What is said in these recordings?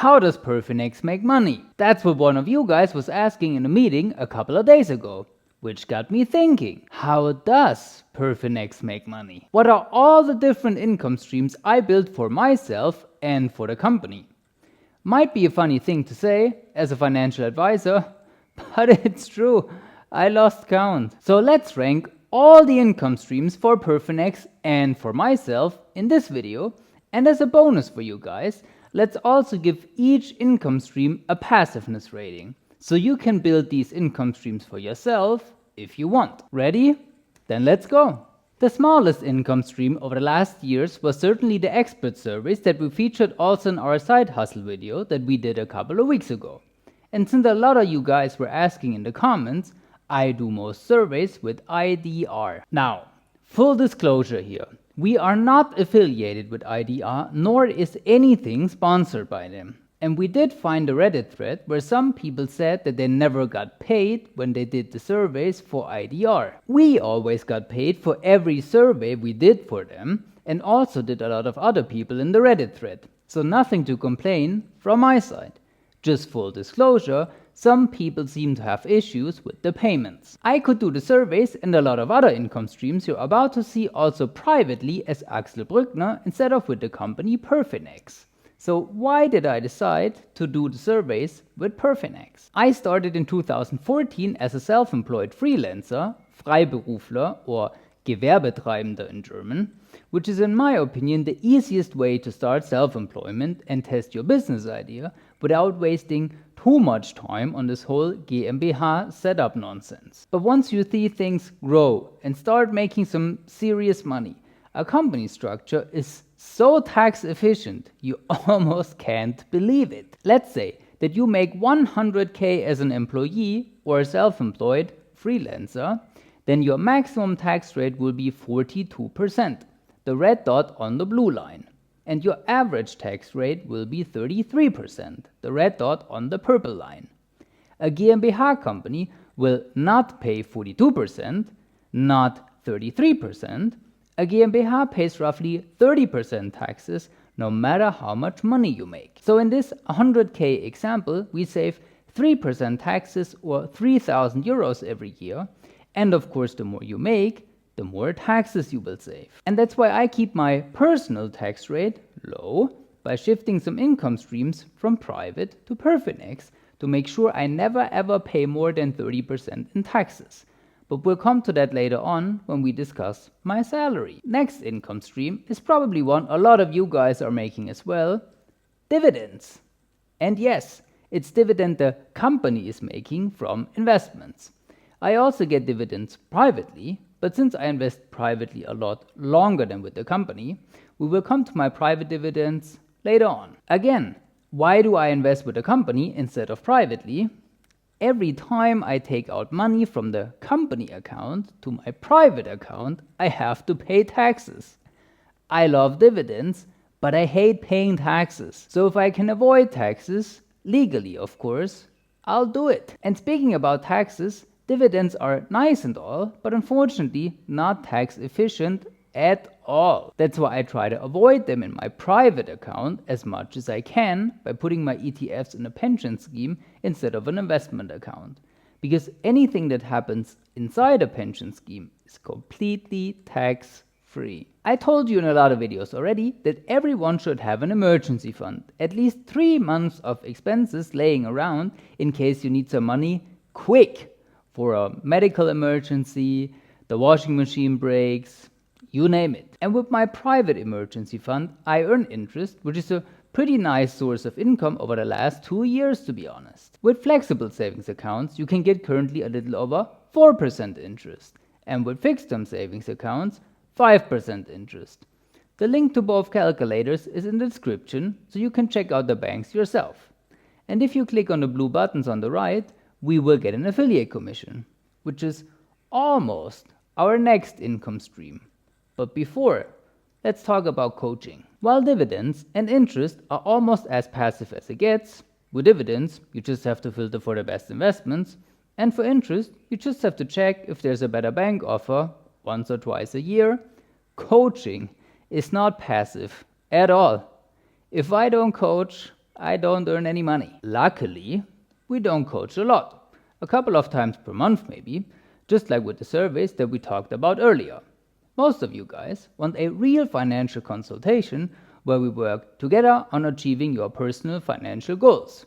how does PerFinEx make money? That's what one of you guys was asking in a meeting a couple of days ago, which got me thinking, how does PerFinEx make money? What are all the different income streams I built for myself and for the company? Might be a funny thing to say as a financial advisor, but it's true. I lost count. So let's rank all the income streams for PerFinEx and for myself in this video. And as a bonus for you guys, let's also give each income stream a passiveness rating, so you can build these income streams for yourself if you want. Ready? Then let's go. The smallest income stream over the last years was certainly the expert surveys that we featured also in our side hustle video that we did a couple of weeks ago. And since a lot of you guys were asking in the comments, I do most surveys with IDR. Now, full disclosure here. We are not affiliated with IDR, nor is anything sponsored by them. And we did find a Reddit thread where some people said that they never got paid when they did the surveys for IDR. We always got paid for every survey we did for them, and also did a lot of other people in the Reddit thread. So nothing to complain from my side. Just full disclosure, some people seem to have issues with the payments. I could do the surveys and a lot of other income streams you're about to see also privately as Axel Brückner instead of with the company PerFinEx. So why did I decide to do the surveys with PerFinEx? I started in 2014 as a self-employed freelancer, Freiberufler or Gewerbetreibender in German, which is in my opinion the easiest way to start self-employment and test your business idea without wasting too much time on this whole GmbH setup nonsense. But once you see things grow and start making some serious money, a company structure is so tax efficient you almost can't believe it. Let's say that you make 100k as an employee or a self-employed freelancer, then your maximum tax rate will be 42%, the red dot on the blue line. And your average tax rate will be 33%, the red dot on the purple line. A GmbH company will not pay 42%, not 33%. A GmbH pays roughly 30% taxes no matter how much money you make. So in this 100k example, we save 3% taxes or 3,000 euros every year. And of course, the more you make, the more taxes you will save. And that's why I keep my personal tax rate low by shifting some income streams from private to PerFinEx to make sure I never ever pay more than 30% in taxes. But we'll come to that later on when we discuss my salary. Next income stream is probably one a lot of you guys are making as well, dividends. And yes, it's dividend the company is making from investments. I also get dividends privately, but since I invest privately a lot longer than with the company, we will come to my private dividends later on. Again, why do I invest with the company instead of privately? Every time I take out money from the company account to my private account, I have to pay taxes. I love dividends, but I hate paying taxes. So if I can avoid taxes, legally of course, I'll do it. And speaking about taxes, dividends are nice and all, but unfortunately not tax efficient at all. That's why I try to avoid them in my private account as much as I can by putting my ETFs in a pension scheme instead of an investment account. Because anything that happens inside a pension scheme is completely tax-free. I told you in a lot of videos already that everyone should have an emergency fund, at least 3 months of expenses laying around in case you need some money quick for a medical emergency, the washing machine breaks, you name it. And with my private emergency fund, I earn interest, which is a pretty nice source of income over the last 2 years, to be honest. With flexible savings accounts, you can get currently a little over 4% interest. And with fixed term savings accounts, 5% interest. The link to both calculators is in the description, so you can check out the banks yourself. And if you click on the blue buttons on the right, we will get an affiliate commission, which is almost our next income stream. But before, let's talk about coaching. While dividends and interest are almost as passive as it gets, with dividends, you just have to filter for the best investments, and for interest, you just have to check if there's a better bank offer once or twice a year. Coaching is not passive at all. If I don't coach, I don't earn any money. Luckily, we don't coach a lot. A couple of times per month maybe, just like with the surveys that we talked about earlier. Most of you guys want a real financial consultation where we work together on achieving your personal financial goals,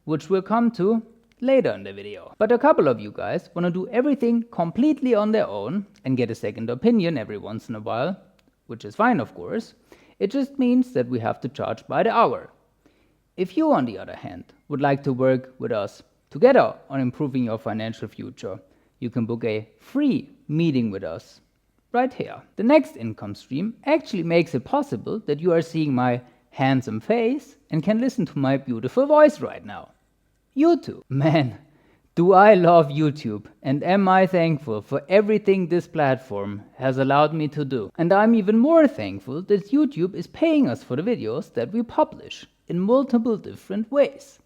which we'll come to later in the video. But a couple of you guys want to do everything completely on their own and get a second opinion every once in a while, which is fine of course. It just means that we have to charge by the hour. If you, on the other hand, would like to work with us together on improving your financial future, you can book a free meeting with us right here. The next income stream actually makes it possible that you are seeing my handsome face and can listen to my beautiful voice right now. YouTube. Man, do I love YouTube, and am I thankful for everything this platform has allowed me to do. And I'm even more thankful that YouTube is paying us for the videos that we publish in multiple different ways.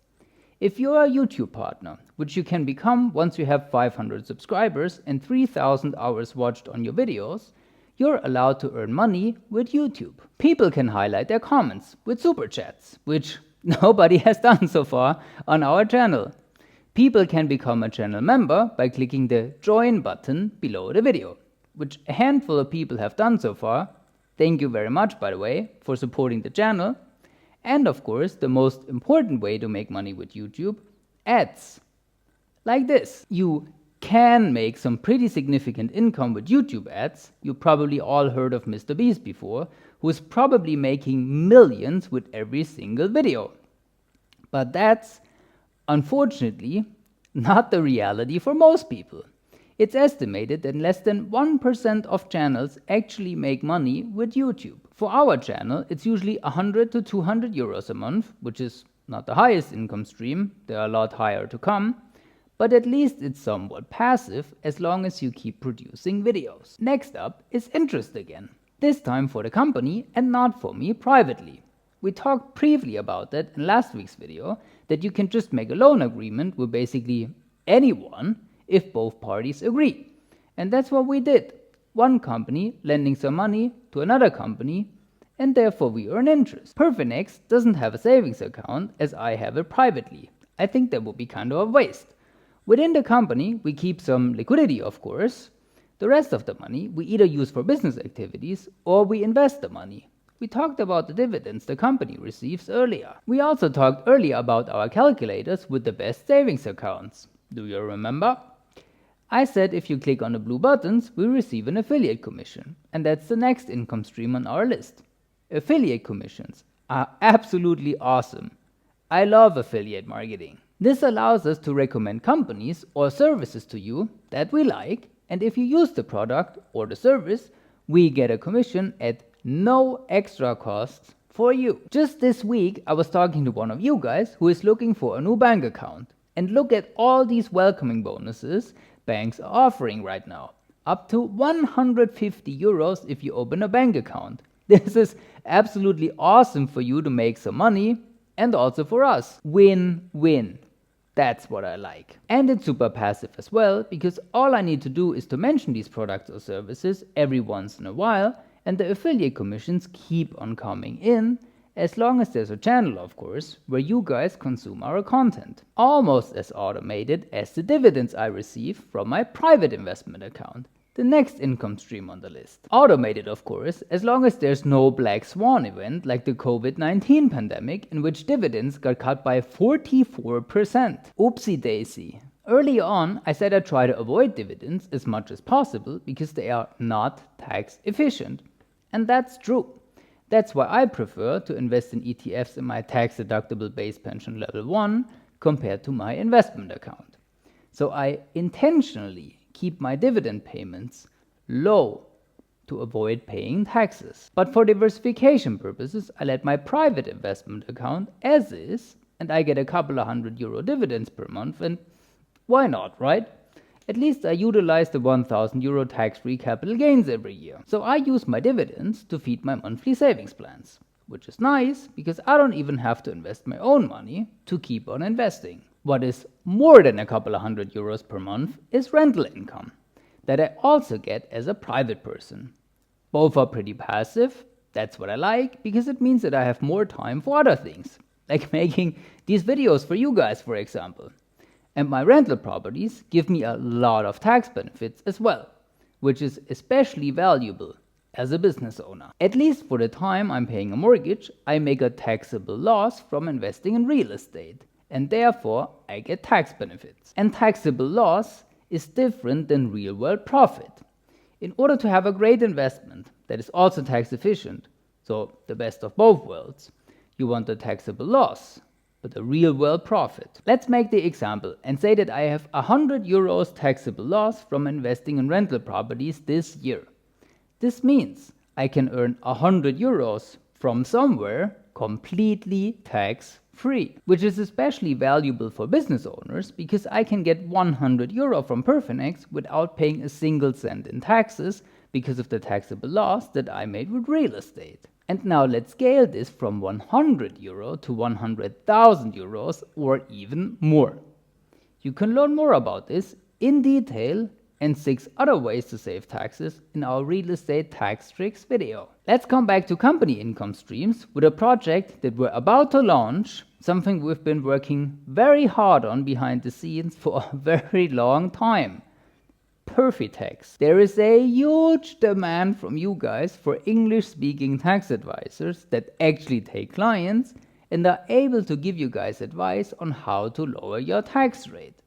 If you're a YouTube partner, which you can become once you have 500 subscribers and 3,000 hours watched on your videos, you're allowed to earn money with YouTube. People can highlight their comments with super chats, which nobody has done so far on our channel. People can become a channel member by clicking the join button below the video, which a handful of people have done so far. Thank you very much, by the way, for supporting the channel. And of course, the most important way to make money with YouTube, ads. Like this. You can make some pretty significant income with YouTube ads. You probably all heard of Mr. Beast before, who is probably making millions with every single video. But that's, unfortunately, not the reality for most people. It's estimated that less than 1% of channels actually make money with YouTube. For our channel, it's usually 100 to 200 euros a month, which is not the highest income stream. There are a lot higher to come. But at least it's somewhat passive as long as you keep producing videos. Next up is interest again. This time for the company and not for me privately. We talked briefly about that in last week's video, that you can just make a loan agreement with basically anyone if both parties agree. And that's what we did. One company lending some money to another company, and therefore we earn interest. PerFinEx doesn't have a savings account as I have it privately. I think that would be kind of a waste. Within the company, we keep some liquidity, of course. The rest of the money we either use for business activities or we invest the money. We talked about the dividends the company receives earlier. We also talked earlier about our calculators with the best savings accounts. Do you remember? I said if you click on the blue buttons, we receive an affiliate commission. And that's the next income stream on our list. Affiliate commissions are absolutely awesome. I love affiliate marketing. This allows us to recommend companies or services to you that we like, and if you use the product or the service, we get a commission at no extra costs for you. Just this week, I was talking to one of you guys who is looking for a new bank account. And look at all these welcoming bonuses banks are offering right now. Up to 150 euros if you open a bank account. This is absolutely awesome for you to make some money and also for us. Win-win. That's what I like. And it's super passive as well, because all I need to do is to mention these products or services every once in a while, and the affiliate commissions keep on coming in, as long as there's a channel, of course, where you guys consume our content. Almost as automated as the dividends I receive from my private investment account. The next income stream on the list. Automated, of course, as long as there's no black swan event like the COVID-19 pandemic, in which dividends got cut by 44%. Oopsie daisy. Early on, I said I try to avoid dividends as much as possible because they are not tax efficient. And that's true. That's why I prefer to invest in ETFs in my tax-deductible base pension level 1 compared to my investment account. So I intentionally keep my dividend payments low to avoid paying taxes. But for diversification purposes, I let my private investment account as is, and I get a couple of €100 dividends per month, and why not, right? At least I utilize the €1,000 tax-free capital gains every year. So I use my dividends to feed my monthly savings plans, which is nice because I don't even have to invest my own money to keep on investing. What is more than a couple of €100 per month is rental income that I also get as a private person. Both are pretty passive. That's what I like because it means that I have more time for other things, like making these videos for you guys, for example. And my rental properties give me a lot of tax benefits as well, which is especially valuable as a business owner. At least for the time I'm paying a mortgage, I make a taxable loss from investing in real estate, and therefore I get tax benefits. And taxable loss is different than real world profit. In order to have a great investment that is also tax efficient, so the best of both worlds, you want a taxable loss, but a real world profit. Let's make the example and say that I have 100 euros taxable loss from investing in rental properties this year. This means I can earn 100 euros from somewhere completely tax-free, which is especially valuable for business owners because I can get 100 euro from PerFinEx without paying a single cent in taxes because of the taxable loss that I made with real estate. And now let's scale this from 100 euro to 100,000 euros or even more. You can learn more about this in detail and 6 other ways to save taxes in our real estate tax tricks video. Let's come back to company income streams with a project that we're about to launch, something we've been working very hard on behind the scenes for a very long time. PerFinEx. There is a huge demand from you guys for English-speaking tax advisors that actually take clients and are able to give you guys advice on how to lower your tax rate.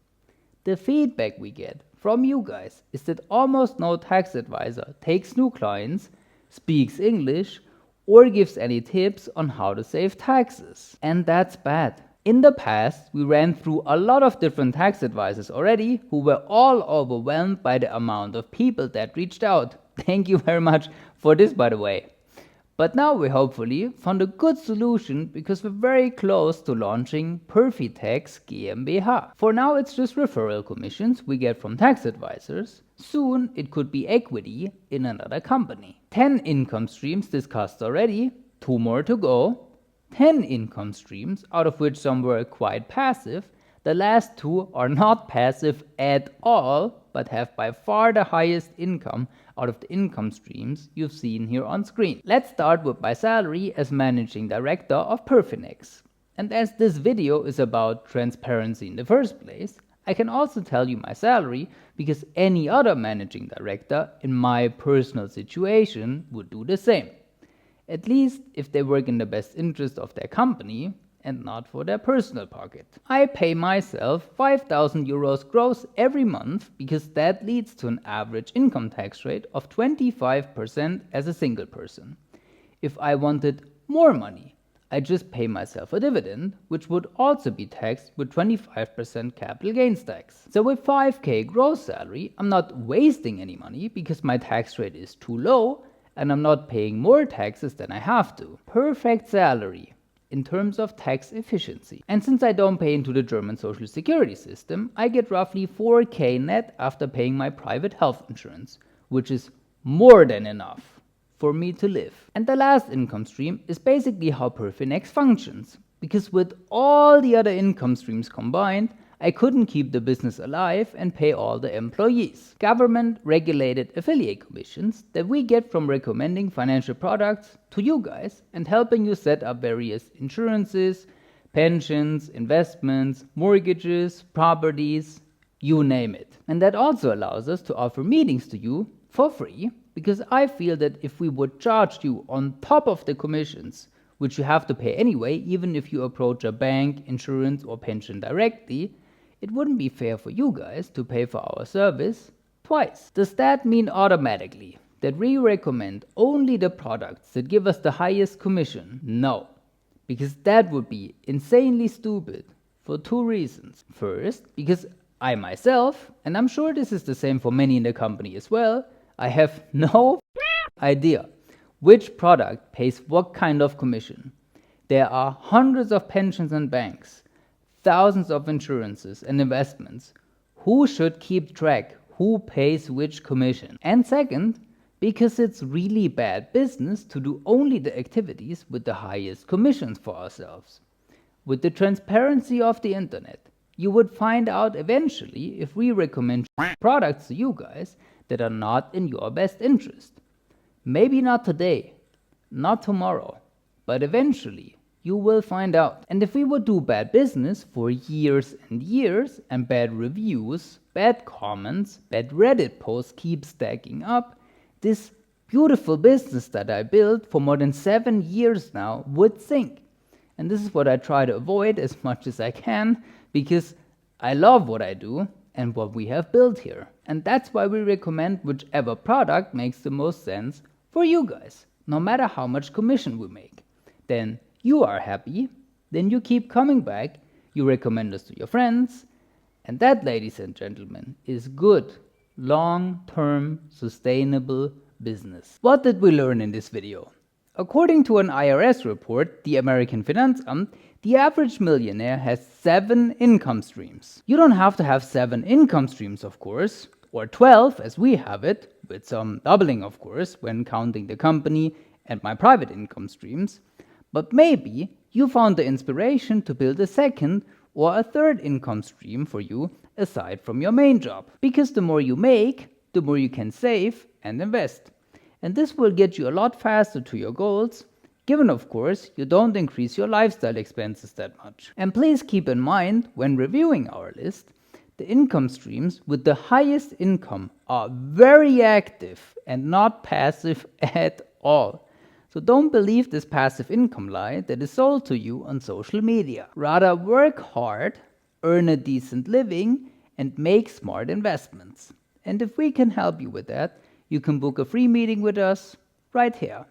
The feedback we get from you guys is that almost no tax advisor takes new clients, speaks English, or gives any tips on how to save taxes. And that's bad. In the past, we ran through a lot of different tax advisors already who were all overwhelmed by the amount of people that reached out. Thank you very much for this, by the way. But now we hopefully found a good solution because we're very close to launching PerFinEx GmbH. For now, it's just referral commissions we get from tax advisors. Soon, it could be equity in another company. 10 income streams discussed already, 2 more to go. 10 income streams, out of which some were quite passive. The last 2 are not passive at all, but have by far the highest income out of the income streams you've seen here on screen. Let's start with my salary as managing director of PerFinEx. And as this video is about transparency in the first place, I can also tell you my salary because any other managing director in my personal situation would do the same. At least if they work in the best interest of their company and not for their personal pocket. I pay myself 5,000 euros gross every month because that leads to an average income tax rate of 25% as a single person. If I wanted more money, I just pay myself a dividend, which would also be taxed with 25% capital gains tax. So with 5k gross salary, I'm not wasting any money because my tax rate is too low and I'm not paying more taxes than I have to. Perfect salary in terms of tax efficiency. And since I don't pay into the German social security system, I get roughly 4k net after paying my private health insurance, which is more than enough for me to live. And the last income stream is basically how PerFinEx functions, because with all the other income streams combined, I couldn't keep the business alive and pay all the employees. Government-regulated affiliate commissions that we get from recommending financial products to you guys and helping you set up various insurances, pensions, investments, mortgages, properties, you name it. And that also allows us to offer meetings to you for free, because I feel that if we would charge you on top of the commissions, which you have to pay anyway, even if you approach a bank, insurance, or pension directly, it wouldn't be fair for you guys to pay for our service twice. Does that mean automatically that we recommend only the products that give us the highest commission? No, because that would be insanely stupid for 2 reasons. First, because I myself, and I'm sure this is the same for many in the company as well, I have no idea which product pays what kind of commission. There are hundreds of pensions and banks, thousands of insurances and investments. Who should keep track who pays which commission? And second, because it's really bad business to do only the activities with the highest commissions for ourselves. With the transparency of the internet, you would find out eventually if we recommend products to you guys that are not in your best interest. Maybe not today, not tomorrow, but eventually You will find out. And if we would do bad business for years and years, and bad reviews, bad comments, bad Reddit posts keep stacking up, this beautiful business that I built for more than 7 years now would sink. And this is what I try to avoid as much as I can, because I love what I do and what we have built here. And that's why we recommend whichever product makes the most sense for you guys, no matter how much commission we make. Then you are happy, then you keep coming back, you recommend us to your friends, and that, ladies and gentlemen, is good, long-term, sustainable business. What did we learn in this video? According to an IRS report, the American Finanzamt, the average millionaire has 7 income streams. You don't have to have 7 income streams, of course, or 12 as we have it, with some doubling, of course, when counting the company and my private income streams. But maybe you found the inspiration to build a second or a third income stream for you aside from your main job. Because the more you make, the more you can save and invest. And this will get you a lot faster to your goals, given of course you don't increase your lifestyle expenses that much. And please keep in mind when reviewing our list, the income streams with the highest income are very active and not passive at all. So don't believe this passive income lie that is sold to you on social media. Rather work hard, earn a decent living, and make smart investments. And if we can help you with that, you can book a free meeting with us right here.